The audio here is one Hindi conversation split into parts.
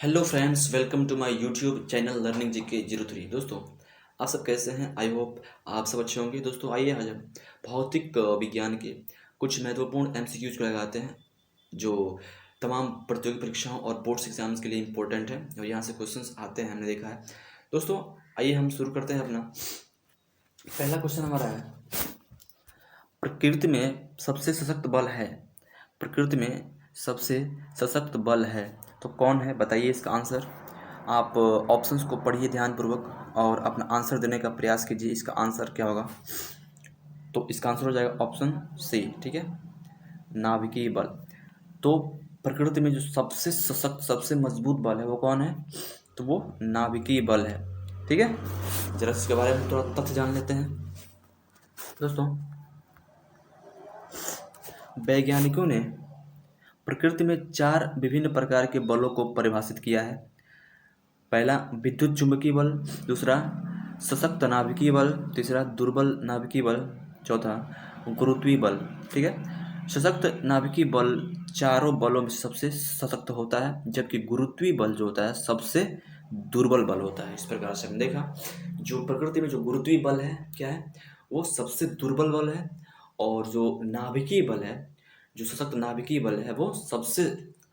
Hello friends, welcome to my YouTube channel learning GK 03। दोस्तों, आप सब कैसे हैं? आई होप आप सब अच्छे होंगे। दोस्तों, आइए आज हम भौतिक विज्ञान के कुछ महत्वपूर्ण एमसीक्यूज को लगाते हैं जो तमाम प्रतियोगी परीक्षाओं और बोर्ड्स एग्जाम्स के लिए इम्पोर्टेंट है और यहाँ से क्वेश्चंस आते हैं, हमने देखा है। दोस्तों, आइए हम शुरू करते हैं। अपना पहला क्वेश्चन हमारा है, प्रकृति में सबसे सशक्त बल है। प्रकृति में सबसे सशक्त बल है तो कौन है? बताइए इसका आंसर। आप ऑप्शंस को पढ़िए ध्यानपूर्वक और अपना आंसर देने का प्रयास कीजिए। इसका आंसर क्या होगा? तो इसका आंसर हो जाएगा ऑप्शन सी। ठीक है, नाभिकीय बल। तो प्रकृति में जो सबसे सशक्त सबसे मजबूत बल है वो कौन है? तो वो नाभिकीय बल है। ठीक है, जरा इसके बारे में थोड़ा तथ्य जान लेते हैं। दोस्तों, वैज्ञानिकों ने प्रकृति में 4 विभिन्न प्रकार के बलों को परिभाषित किया है। पहला विद्युत चुंबकीय बल, दूसरा सशक्त नाभिकीय बल, तीसरा दुर्बल नाभिकीय बल, चौथा गुरुत्वीय बल। ठीक है, सशक्त नाभिकीय बल चारों बलों में सबसे सशक्त होता है, जबकि गुरुत्वीय बल जो होता है सबसे दुर्बल बल होता है। इस प्रकार से हमने देखा जो प्रकृति में जो गुरुत्वीय बल है क्या है, वो सबसे दुर्बल बल है, और जो नाभिकीय बल है, जो सशक्त नाभिकीय बल है, वो सबसे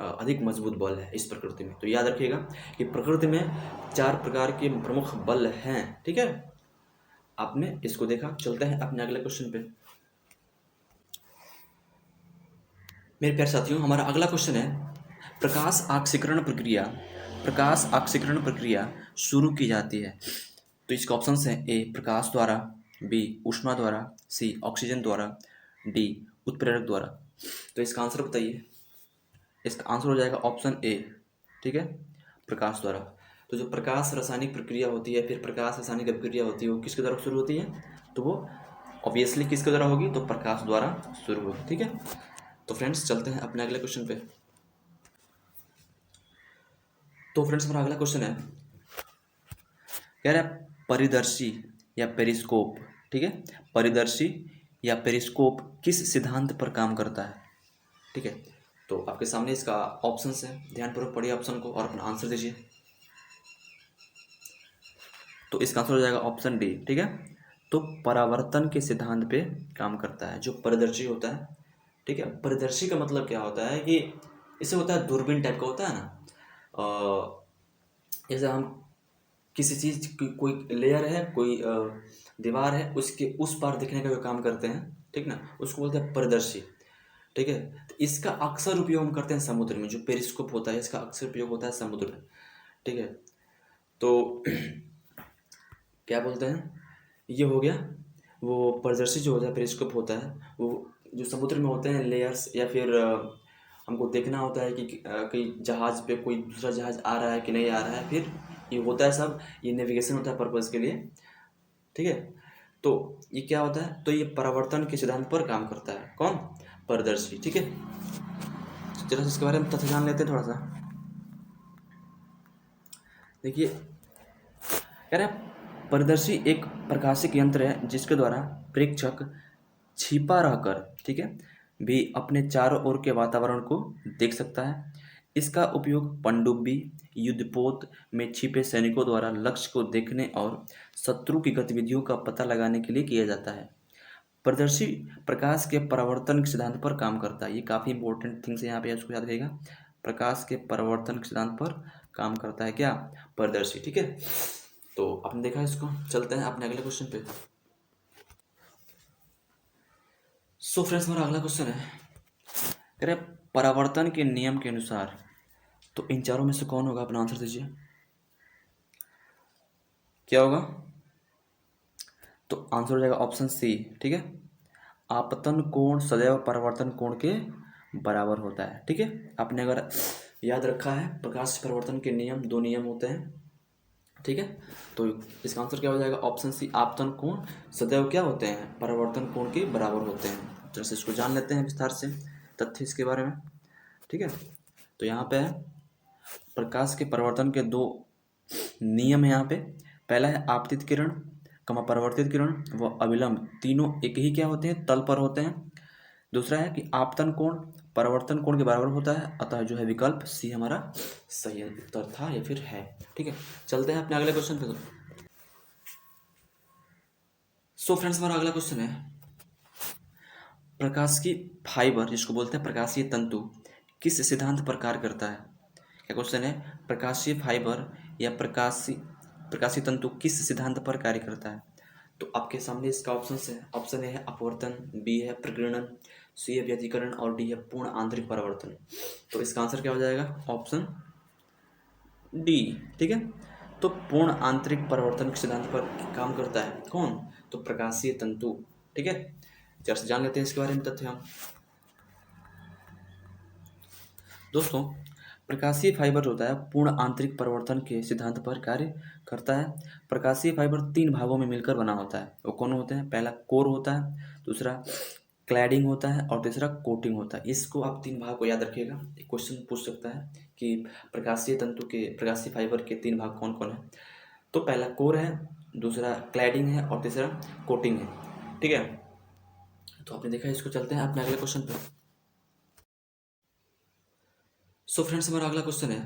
अधिक मजबूत बल है इस प्रकृति में। तो याद रखिएगा कि प्रकृति में 4 प्रकार के प्रमुख बल हैं। ठीक है, आपने इसको देखा। चलते हैं अपने अगले क्वेश्चन पे। मेरे प्यारे साथियों, हमारा अगला क्वेश्चन है, प्रकाश आक्सीकरण प्रक्रिया शुरू की जाती है। तो इसके ऑप्शंस हैं, ए प्रकाश द्वारा, बी ऊष्मा द्वारा, सी ऑक्सीजन द्वारा, डी उत्प्रेरक द्वारा। तो इसका आंसर बताइए। इसका आंसर हो जाएगा ऑप्शन ए। ठीक है, प्रकाश द्वारा। तो जो प्रकाश रासायनिक प्रक्रिया होती है, फिर प्रकाश रासायनिक अभिक्रिया होती है, वो किसके द्वारा शुरू होती है? तो वो ऑब्वियसली किसके द्वारा होगी? तो प्रकाश द्वारा शुरू होगी। ठीक है, तो फ्रेंड्स चलते हैं अपने अगले क्वेश्चन पे। तो फ्रेंड्स, हमारा अगला क्वेश्चन है, कह रहा है परिदर्शी या पेरिस्कोप। ठीक है, परिदर्शी या पेरिस्कोप किस सिद्धांत पर काम करता है? ठीक है, तो आपके सामने इसका ऑप्शंस है, ध्यानपूर्वक पढ़िए ऑप्शन को और अपना आंसर दीजिए। तो इसका आंसर हो जाएगा ऑप्शन डी। ठीक है, तो परावर्तन के सिद्धांत पे काम करता है जो परिदर्शी होता है। ठीक है, परिदर्शी का मतलब क्या होता है कि इसे होता है दूरबीन टाइप का होता है ना। जैसे हम किसी चीज़ की कोई लेयर है, कोई दीवार है, उसके उस पार दिखने का जो काम करते हैं, ठीक ना, उसको बोलते हैं परिदर्शी। ठीक है, तो इसका अक्सर उपयोग हम करते हैं समुद्र में। जो पेरिस्कोप होता है इसका अक्सर उपयोग होता है समुद्र में। ठीक है, तो क्या बोलते हैं, ये हो गया वो परिदर्शी जो होता है, पेरिस्कोप होता है, वो जो समुद्र में होते हैं लेयर्स, या फिर हमको देखना होता है कि कहीं जहाज़ पे कोई दूसरा जहाज़ आ रहा है कि नहीं आ रहा है, फिर ये होता है सब, ये नेविगेशन होता है पर्पज़ के लिए। ठीक है, तो ये क्या होता है, तो ये परावर्तन के सिद्धांत पर काम करता है। कौन? परिदर्शी। ठीक है, जरा इसके बारे में तथ्य जान लेते हैं थोड़ा सा। देखिए, कह रहा है परिदर्शी एक प्रकाशिक यंत्र है जिसके द्वारा प्रेक्षक छिपा रहकर, ठीक है, भी अपने चारों ओर के वातावरण को देख सकता है। इसका उपयोग पनडुब्बी, युद्धपोत में छिपे सैनिकों द्वारा लक्ष्य को देखने और शत्रु की गतिविधियों का पता लगाने के लिए किया जाता है। परिदर्शी प्रकाश के परावर्तन के सिद्धांत पर काम करता है। ये काफ़ी इंपॉर्टेंट थिंग्स है यहाँ पे, इसको याद रखिएगा। प्रकाश के परावर्तन के सिद्धांत पर काम करता है क्या? परिदर्शी। ठीक है, तो आपने देखा इसको। चलते हैं अपने अगले क्वेश्चन पे। सो फ्रेंड्स, हमारा अगला क्वेश्चन है, कह रहे परावर्तन के नियम के अनुसार, तो इन चारों में से कौन होगा? अपना आंसर दीजिए, क्या होगा? तो आंसर हो जाएगा ऑप्शन सी। ठीक है, आपतन कोण सदैव परावर्तन कोण के बराबर होता है। ठीक है, आपने अगर याद रखा है, प्रकाश परिवर्तन के नियम 2 नियम होते हैं। ठीक है, तो इसका आंसर क्या हो जाएगा? ऑप्शन सी, आपतन कोण सदैव क्या होते हैं? परावर्तन कोण के बराबर होते हैं। जैसे इसको जान लेते हैं विस्तार से तथ्य इसके बारे में। ठीक है, तो यहाँ पे है प्रकाश के परिवर्तन के 2 नियम है यहाँ पे। पहला है आपतित किरण, परावर्तित किरण व अविलंब, तीनों एक ही क्या होते हैं? तल पर होते हैं। दूसरा है कि आपतन कोण परावर्तन कोण के बराबर होता है, अतः जो है विकल्प सी हमारा सही उत्तर था या फिर है। ठीक है, चलते हैं अपने अगले क्वेश्चन पे। सो फ्रेंड्स, हमारा अगला क्वेश्चन है प्रकाशिकी फाइबर, जिसको बोलते हैं प्रकाशीय तंतु, किस सिद्धांत पर कार्य करता है। क्या क्वेश्चन है, प्रकाशीय फाइबर या प्रकाशीय तंतु किस सिद्धांत पर कार्य करता है। तो आपके सामने इसका ऑप्शन है, ऑप्शन ए है अपवर्तन, बी है प्रकीर्णन, सी है व्यतिकरण और डी है पूर्ण आंतरिक परावर्तन। तो इसका आंसर क्या हो जाएगा, ऑप्शन डी। ठीक है, तो पूर्ण आंतरिक परावर्तन के सिद्धांत पर काम करता है कौन, तो प्रकाशीय तंतु। ठीक है, जरा से जान लेते हैं इसके बारे में तथ्य हम। दोस्तों, प्रकाशीय फाइबर होता है पूर्ण आंतरिक परिवर्तन के सिद्धांत पर कार्य करता है। प्रकाशीय फाइबर 3 भागों में मिलकर बना होता है। वो कौन होते हैं, पहला कोर होता है, दूसरा क्लैडिंग होता है और तीसरा कोटिंग होता है। इसको आप 3 भाग को याद रखिएगा। एक क्वेश्चन पूछ सकता है कि प्रकाशीय फाइबर के 3 भाग कौन कौन है। तो पहला कोर है, दूसरा क्लैडिंग है और तीसरा कोटिंग है। ठीक है, तो आपने देखा, इसको चलते हैं अपने अगले क्वेश्चन पे। सो फ्रेंड्स, हमारा अगला क्वेश्चन है,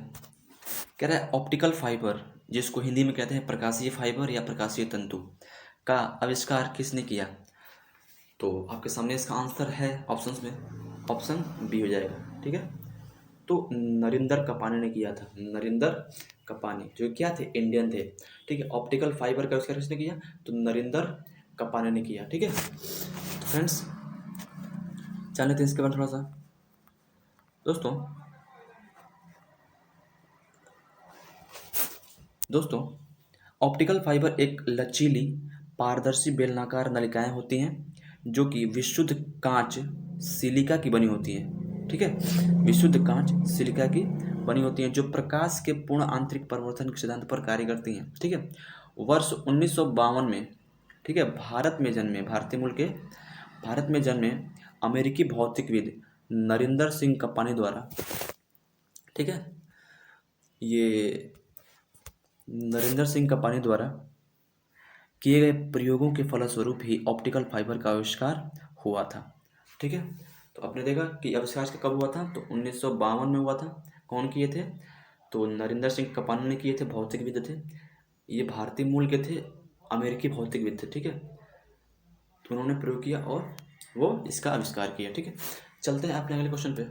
कह रहा है ऑप्टिकल फाइबर, जिसको हिंदी में कहते हैं प्रकाशीय फाइबर या प्रकाशीय तंतु, का आविष्कार किसने किया। तो आपके सामने इसका आंसर है ऑप्शंस में, ऑप्शन बी हो जाएगा। ठीक है, तो नरिंदर कपानी ने किया था। नरिंदर कपानी जो क्या थे, इंडियन थे। ठीक है, ऑप्टिकल फाइबर का आविष्कार किसने किया, तो नरिंदर कपानी ने किया। ठीक है, तो फ्रेंड्स जान लेते हैं इसके बारे में थोड़ा सा। दोस्तों, ऑप्टिकल फाइबर एक लचीली पारदर्शी बेलनाकार नलिकाएं होती हैं जो कि विशुद्ध कांच सिलिका की बनी होती हैं। ठीक है, विशुद्ध कांच सिलिका की बनी होती हैं जो प्रकाश के पूर्ण आंतरिक परिवर्तन के सिद्धांत पर कार्य करती हैं। ठीक है, वर्ष 1952 में, ठीक है, भारत में जन्मे अमेरिकी भौतिकविद नरिंदर सिंह कपानी द्वारा, ठीक है, ये नरेंद्र सिंह कपानी द्वारा किए गए प्रयोगों के फलस्वरूप ही ऑप्टिकल फाइबर का आविष्कार हुआ था। ठीक है, तो आपने देखा कि आविष्कार कब हुआ था, तो 1952 में हुआ था। कौन किए थे, तो नरेंद्र सिंह कपानी ने किए थे, भौतिकविद थे। ये भारतीय मूल के थे, अमेरिकी भौतिकविद थे। ठीक है, तो उन्होंने प्रयोग किया और वो इसका आविष्कार किया। ठीक है, चलते हैं अपने अगले क्वेश्चन पे।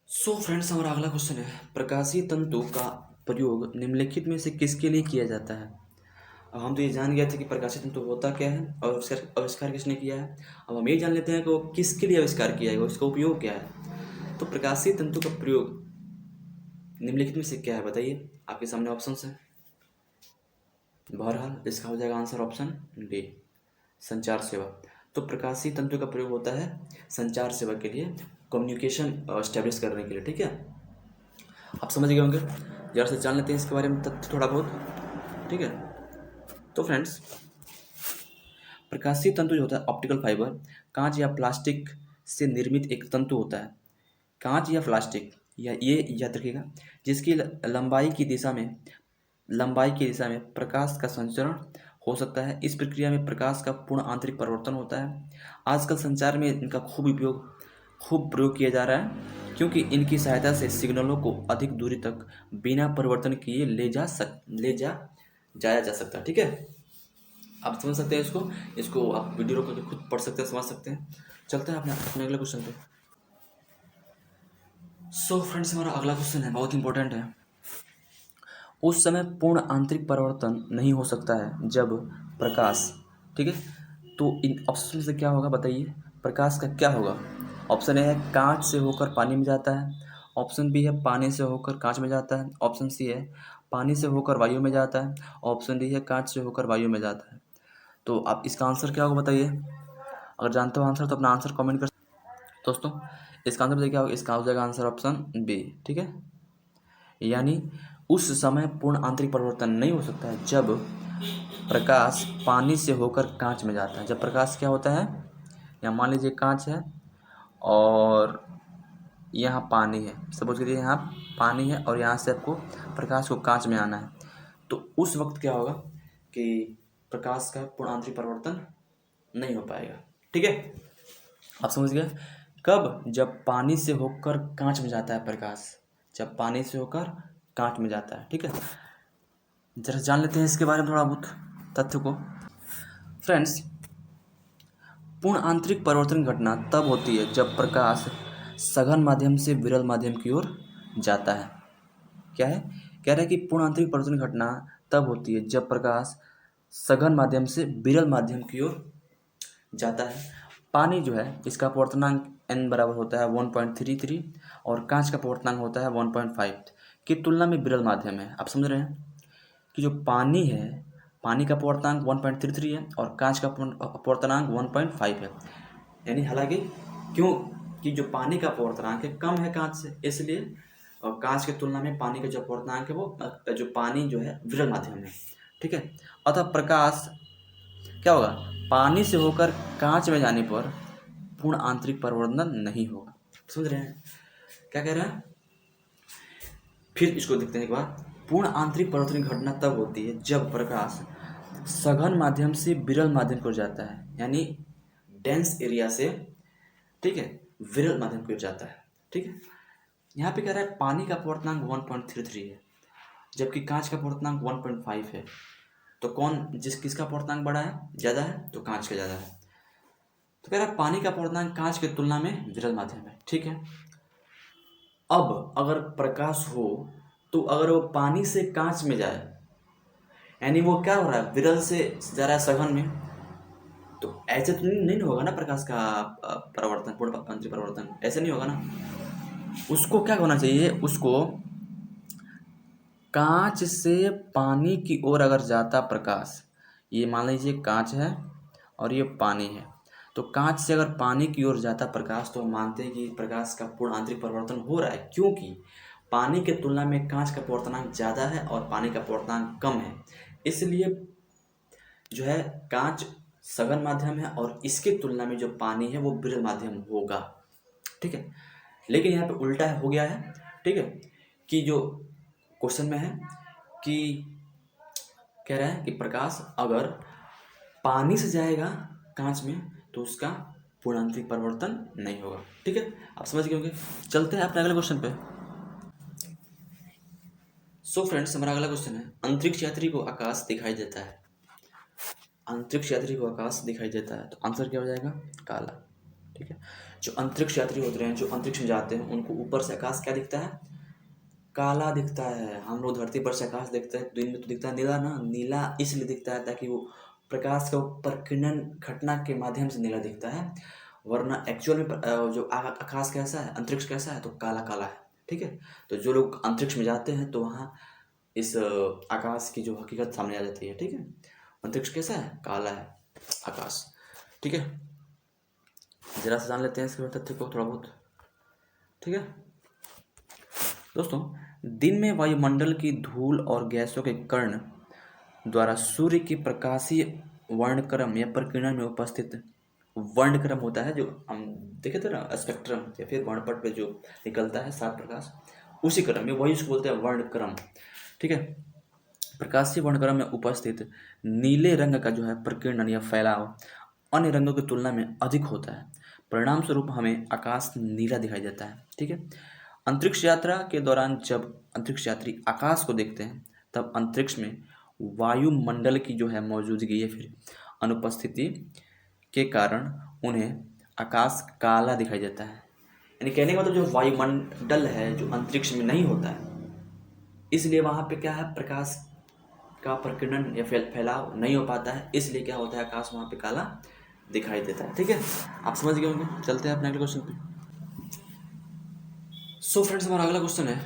सो फ्रेंड्स, हमारा अगला क्वेश्चन है प्रकाशीय तंतु का प्रयोग निम्नलिखित में से किसके लिए किया जाता है। अब हम तो ये जान गए थे कि प्रकाशीय तंतु होता क्या है और आविष्कार किसने किया है। अब हम ये जान लेते हैं कि वो किसके लिए आविष्कार किया है, उसका उपयोग क्या है। तो प्रकाशीय तंतु का प्रयोग निम्नलिखित में से क्या है, बताइए। आपके सामने ऑप्शन है। बहरहाल इसका हो जाएगा आंसर ऑप्शन डी, संचार सेवा। तो प्रकाशीय तंतु का प्रयोग होता है संचार सेवा के लिए, कम्युनिकेशन एस्टेब्लिश करने के लिए। ठीक है, आप समझ गए होंगे। जरा से जान लेते हैं इसके बारे में तथ्य थोड़ा बहुत। ठीक है, तो फ्रेंड्स, प्रकाशीय तंतु जो होता है ऑप्टिकल फाइबर, कांच या प्लास्टिक से निर्मित एक तंतु होता है। कांच या प्लास्टिक, या ये याद रखिएगा, जिसकी लंबाई की दिशा में प्रकाश का संचरण हो सकता है। इस प्रक्रिया में प्रकाश का पूर्ण आंतरिक परिवर्तन होता है। आजकल संचार में इनका खूब प्रयोग किया जा रहा है, क्योंकि इनकी सहायता से सिग्नलों को अधिक दूरी तक बिना परिवर्तन किए जाया जा सकता है। ठीक है, आप समझ सकते हैं इसको आप वीडियो रोक करके खुद पढ़ सकते हैं, समझ सकते हैं। चलते हैं अपने अगले क्वेश्चन पे। सो फ्रेंड्स, हमारा अगला क्वेश्चन है, बहुत इंपॉर्टेंट है। उस समय पूर्ण आंतरिक परिवर्तन नहीं हो सकता है जब प्रकाश, ठीक है, तो इन ऑप्शन से क्या होगा बताइए, प्रकाश का क्या होगा। ऑप्शन ए है कांच से होकर पानी में जाता है, ऑप्शन बी है पानी से होकर कांच में जाता है, ऑप्शन सी है पानी से होकर वायु में जाता है, ऑप्शन डी है कांच से होकर वायु में जाता है। तो आप इसका आंसर क्या होगा बताइए। अगर जानते हो आंसर तो अपना आंसर कमेंट कर। दोस्तों, इसका आंसर बताइए क्या होगा। इसका हो जाएगा आंसर ऑप्शन बी। ठीक है, यानी उस समय पूर्ण आंतरिक परिवर्तन नहीं हो सकता है जब प्रकाश पानी से होकर कांच में जाता है। जब प्रकाश क्या होता है, यहाँ मान लीजिए कांच है और यहाँ पानी है, सपोज करिए यहाँ पानी है और यहाँ से आपको प्रकाश को कांच में आना है, तो उस वक्त क्या होगा कि प्रकाश का पूर्ण आंतरिक परिवर्तन नहीं हो पाएगा। ठीक है, आप समझ गए। कब? जब पानी से होकर कांच में जाता है प्रकाश, जब पानी से होकर कांच में जाता है। ठीक है, जरा जान लेते हैं इसके बारे में थोड़ा बहुत तथ्य को। फ्रेंड्स, पूर्ण आंतरिक परिवर्तन की घटना तब होती है जब प्रकाश सघन माध्यम से विरल माध्यम की ओर जाता है। क्या है? कह रहा है कि पूर्ण आंतरिक परिवर्तन की घटना तब होती है जब प्रकाश सघन माध्यम से विरल माध्यम की ओर जाता है। पानी जो है इसका अपवर्तनांक n बराबर होता है 1.33 और कांच का अपवर्तनांक होता है 1.5 की तुलना में विरल माध्यम है। आप समझ रहे हैं कि जो पानी है, पानी का अपवर्तनांक 1.33 है और कांच का अपवर्तनांक 1.5 है। यानी हालांकि क्यों कि जो पानी का अपवर्तनांक है कम है कांच से, इसलिए और कांच की तुलना में पानी का जो अपवर्तनांक है वो जो पानी जो है विरल माध्यम है। ठीक है, अतः प्रकाश क्या होगा? पानी से होकर कांच में जाने पर पूर्ण आंतरिक परिवर्तन नहीं होगा। समझ रहे हैं क्या कह रहा है? फिर इसको देखते हैं एक बार। पूर्ण आंतरिक परिवर्तन की घटना तब होती है जब प्रकाश सघन माध्यम से विरल माध्यम की ओर जाता है, यानी डेंस एरिया से, ठीक है, विरल माध्यम की ओर जाता है। ठीक है, यहाँ पे कह रहा है पानी का अपवर्तनांक 1.33 है जबकि कांच का अपवर्तनांक 1.5 है। तो कौन किसका अपवर्तनांक बड़ा है, ज़्यादा है? तो कांच का ज़्यादा है। तो कह रहा है पानी का अपवर्तनांक कांच की तुलना में विरल माध्यम है। ठीक है, अब अगर प्रकाश हो तो अगर वो पानी से कांच में जाए, यानी वो क्या हो रहा है? विरल से जा रहा है सघन में, तो ऐसे तो नहीं होगा ना प्रकाश का परिवर्तन, पूर्ण आंतरिक परिवर्तन ऐसे नहीं होगा ना। उसको क्या होना चाहिए? उसको कांच से पानी की ओर अगर जाता प्रकाश, ये मान लीजिए कांच है और ये पानी है, तो कांच से अगर पानी की ओर जाता प्रकाश तो हम मानते हैं कि प्रकाश का पूर्ण आंतरिक परिवर्तन हो रहा है, क्योंकि पानी के तुलना में कांच का अपवर्तनांक ज़्यादा है और पानी का अपवर्तनांक कम है। इसलिए जो है कांच सघन माध्यम है और इसकी तुलना में जो पानी है वो विरल माध्यम होगा। ठीक है, लेकिन यहाँ पे उल्टा हो गया है। ठीक है, कि जो क्वेश्चन में है कि कह रहा है कि प्रकाश अगर पानी से जाएगा कांच में तो उसका पूर्णांतरिक परिवर्तन नहीं होगा। ठीक है, आप समझ गए होंगे। चलते हैं अपने अगले क्वेश्चन पे। सो फ्रेंड्स, हमारा अगला क्वेश्चन है, अंतरिक्ष यात्री को आकाश दिखाई देता है। अंतरिक्ष यात्री को आकाश दिखाई देता है तो आंसर क्या हो जाएगा? काला। ठीक है, जो अंतरिक्ष यात्री होते हैं, जो अंतरिक्ष में जाते हैं, उनको ऊपर से आकाश क्या दिखता है? काला दिखता है। हम लोग धरती पर से आकाश देखते हैं, दिन में तो दिखता है नीला ना। नीला इसलिए दिखता है ताकि वो प्रकाश का प्रकीर्णन घटना के माध्यम से नीला दिखता है, वरना एक्चुअल में जो आकाश कैसा है, अंतरिक्ष कैसा है, तो काला काला है। ठीक है, तो जो लोग अंतरिक्ष में जाते हैं तो वहाँ इस आकाश की जो हकीकत सामने आ जाती है। ठीक है, अंतरिक्ष कैसा है? काला है आकाश। ठीक है, जरा से जान लेते हैं इसके तथ्य को थोड़ा बहुत। ठीक है दोस्तों, दिन में वायुमंडल की धूल और गैसों के कण द्वारा सूर्य की प्रकाशीय वर्णक्रम या प्रकीर्णन में उपस्थित वर्णक्रम होता है, जो हम देखे थे ना स्पेक्ट्रम या फिर वर्णपट पे जो निकलता है सात प्रकाश, उसी क्रम में वही उसको बोलते हैं वर्णक्रम। ठीक है, प्रकाशीय वर्णक्रम में उपस्थित नीले रंग का जो है प्रकीर्णन या फैलाव अन्य रंगों की तुलना में अधिक होता है। परिणाम स्वरूप हमें आकाश नीला दिखाई देता है। ठीक है, अंतरिक्ष यात्रा के दौरान जब अंतरिक्ष यात्री आकाश को देखते हैं तब अंतरिक्ष में वायुमंडल की जो है मौजूदगी या फिर अनुपस्थिति के कारण उन्हें आकाश काला दिखाई देता है। यानी कहने का मतलब जो वायुमंडल है जो अंतरिक्ष में नहीं होता है, इसलिए वहाँ पे क्या है, प्रकाश का प्रकीर्णन या फैलाव नहीं हो पाता है, इसलिए क्या होता है, आकाश वहाँ पे काला दिखाई देता है। ठीक है, आप समझ गए होंगे। चलते हैं अपने अगले क्वेश्चन पे। सो फ्रेंड्स, हमारा अगला क्वेश्चन है,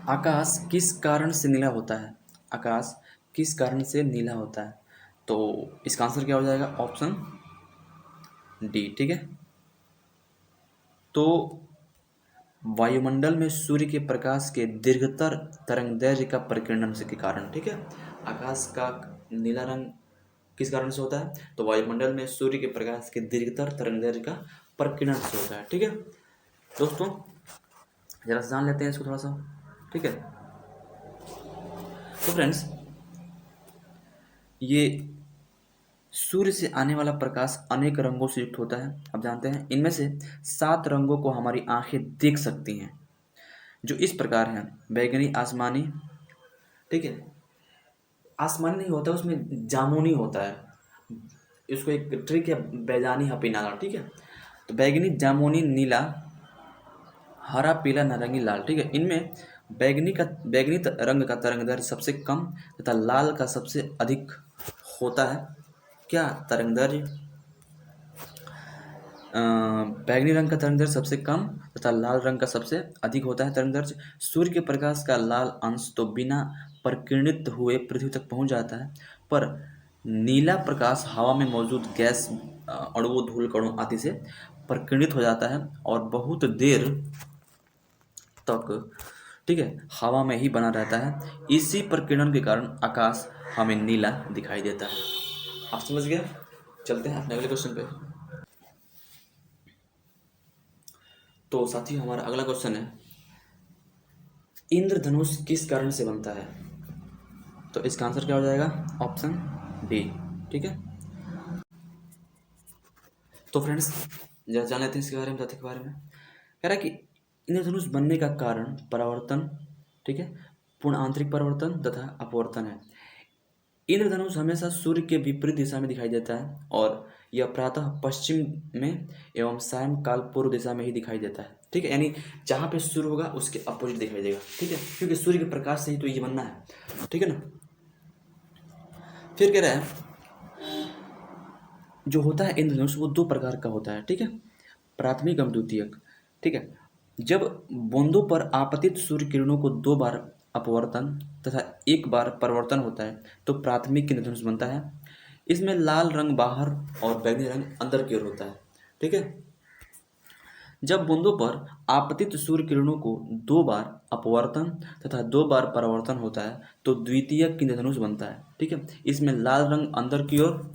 आकाश किस कारण से नीला होता है? आकाश किस कारण से नीला होता है? तो इसका आंसर क्या हो जाएगा? Option D. ठीक है, तो वायुमंडल में सूर्य के प्रकाश के दीर्घतर तरंगदैर्घ्य का प्रकीर्णन से के कारण। ठीक है, आकाश का नीला रंग किस कारण से होता है? तो वायुमंडल में सूर्य के प्रकाश के दीर्घतर तरंगदैर्घ्य का प्रकीर्णन से होता है। ठीक है दोस्तों, जरा जान लेते हैं इसको थोड़ा सा। ठीक है, तो फ्रेंड्स, ये सूर्य से आने वाला प्रकाश अनेक रंगों से युक्त होता है। अब जानते हैं इनमें से 7 रंगों को हमारी आंखें देख सकती हैं, जो इस प्रकार हैं: बैगनी, आसमानी, ठीक है, आसमानी नहीं होता, उसमें जामुनी होता है। इसको एक ट्रिक है, बैजानी हपीनाला, ठीक है। तो बैगनी, जामुनी, नीला, हरा, पीला, नारंगी, लाल, ठीक है। इनमें रंग का तरंगदैर्घ्य सबसे कम तथा लाल का सबसे अधिक होता है। क्या तरंगदैर्घ्य? बैगनी रंग का तरंगदैर्घ्य सबसे कम तथा लाल रंग का सबसे अधिक होता है तरंगदैर्घ्य। सूर्य के प्रकाश का लाल अंश तो बिना प्रकीर्णित हुए पृथ्वी तक पहुंच जाता है, पर नीला प्रकाश हवा में मौजूद गैस, अणुओं, धूल कणों आदि से प्रकीर्णित हो जाता है और बहुत देर तक, ठीक है, हवा में ही बना रहता है। इसी प्रकीर्णन के कारण आकाश हमें नीला दिखाई देता है। आप समझ गए? चलते हैं अपने अगले क्वेश्चन पे। तो साथियों, हमारा अगला क्वेश्चन है, इंद्रधनुष किस कारण से बनता है? तो इसका आंसर क्या हो जाएगा? ऑप्शन डी, ठीक है। तो फ्रेंड्स, जरा जान लेते हैं इसके बारे में, तथ्य के बारे में। कह रहा है कि इंद्रधनुष बनने का कारण परावर्तन, ठीक है, पूर्ण आंतरिक परावर्तन तथा अपवर्तन है। इंद्रधनुष हमेशा सूर्य के विपरीत दिशा में दिखाई देता है और यह प्रातः पश्चिम में एवं सायंकाल पूर्व दिशा में ही दिखाई देता है, ठीक है। यानी जहाँ पे सूर्य होगा उसके अपोजिट दिखाई देगा, ठीक है, क्योंकि सूर्य के प्रकाश से ही तो ये बनना है, ठीक है ना। फिर कह रहा है, जो होता है इंद्रधनुष वो 2 प्रकार का होता है, ठीक है, प्राथमिक एवं द्वितीयक, ठीक है। जब बूंदों पर आपतित सूर्य किरणों को 2 बार अपवर्तन तथा 1 बार परावर्तन होता है तो प्राथमिक इंद्रधनुष बनता है। इसमें लाल रंग बाहर और बैगनी रंग अंदर की ओर होता है, ठीक है। जब बूंदों पर आपतित सूर्य किरणों को 2 बार अपवर्तन तथा 2 बार परावर्तन होता है तो द्वितीयक इंद्रधनुष बनता है, ठीक है। इसमें लाल रंग अंदर की ओर,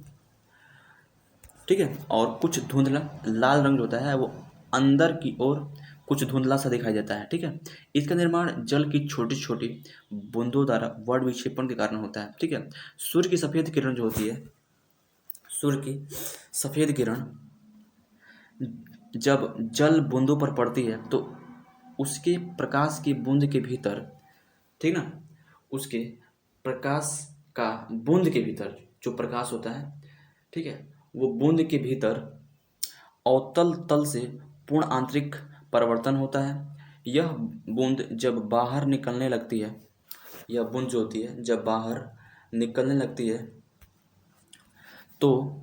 ठीक है, और कुछ धुंधला लाल रंग जो होता है वो अंदर की ओर कुछ धुंधला सा दिखाई देता है, ठीक है। इसका निर्माण जल की छोटी छोटी बूंदों द्वारा वर्ण विक्षेपण के कारण होता है, ठीक है। सूर्य की सफ़ेद किरण जो होती है, सूर्य की सफ़ेद किरण जब जल बूंदों पर पड़ती है तो उसके प्रकाश की बूंद के भीतर, ठीक ना, उसके प्रकाश का बूंद के भीतर जो प्रकाश होता है, ठीक है, वो बूंद के भीतर अवतल तल से पूर्ण आंतरिक परिवर्तन होता है। यह बूंद जब बाहर निकलने लगती है, यह बूंद जो होती है जब बाहर निकलने लगती है तो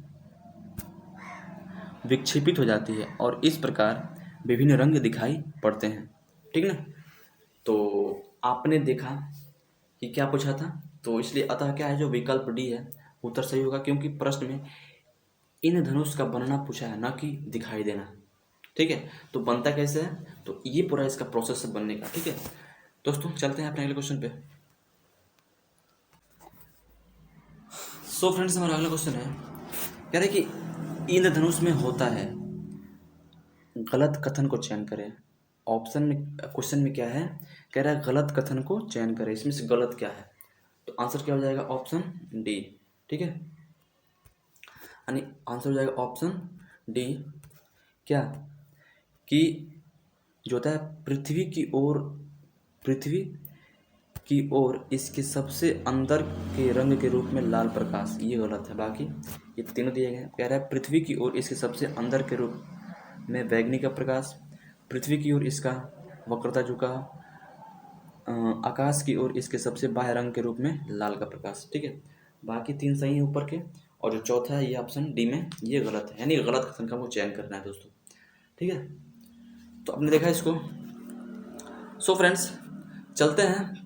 विक्षेपित हो जाती है और इस प्रकार विभिन्न रंग दिखाई पड़ते हैं, ठीक ना। तो आपने देखा कि क्या पूछा था, तो इसलिए अतः क्या है, जो विकल्प डी है उत्तर सही होगा, क्योंकि प्रश्न में इंद्रधनुष का बनना पूछा है, न कि दिखाई देना, ठीक है। तो बनता कैसे है, तो ये पूरा इसका प्रोसेस है बनने का, ठीक है। दोस्तों, चलते हैं अपने अगले क्वेश्चन पे। सो फ्रेंड्स, हमारा अगला क्वेश्चन है, कह रहे कि इंद्रधनुष में होता है, गलत कथन को चयन करें। ऑप्शन में, क्वेश्चन में क्या है, कह रहा है गलत कथन को चयन करें, इसमें से गलत क्या है, तो आंसर क्या हो जाएगा? ऑप्शन डी, ठीक है। यानी आंसर हो जाएगा ऑप्शन डी, क्या कि जो होता है पृथ्वी की ओर इसके सबसे अंदर के रंग के रूप में लाल प्रकाश, ये गलत है। बाकी ये तीनों दिए गए हैं। कह रहा है पृथ्वी की ओर इसके सबसे अंदर के रूप में बैगनी का प्रकाश, पृथ्वी की ओर इसका वक्रता झुका, आकाश की ओर इसके सबसे बाह्य रंग के रूप में लाल का प्रकाश, ठीक है। बाकी 3 सही है ऊपर के, और जो चौथा है ये ऑप्शन डी में, ये गलत है, यानी गलत कथन का वो चयन करना है दोस्तों, ठीक है। तो आपने देखा इसको। सो फ्रेंड्स, चलते हैं,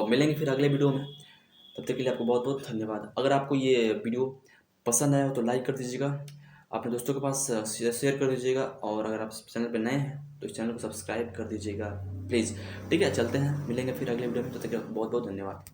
मिलेंगे फिर अगले वीडियो में। तब तक के लिए आपको बहुत बहुत धन्यवाद। अगर आपको ये वीडियो पसंद आया हो तो लाइक कर दीजिएगा, अपने दोस्तों के पास शेयर कर दीजिएगा, और अगर आप चैनल पर नए हैं तो इस चैनल को सब्सक्राइब कर दीजिएगा प्लीज़, ठीक है। चलते हैं, मिलेंगे फिर अगले वीडियो में, तब तक के लिए बहुत बहुत धन्यवाद।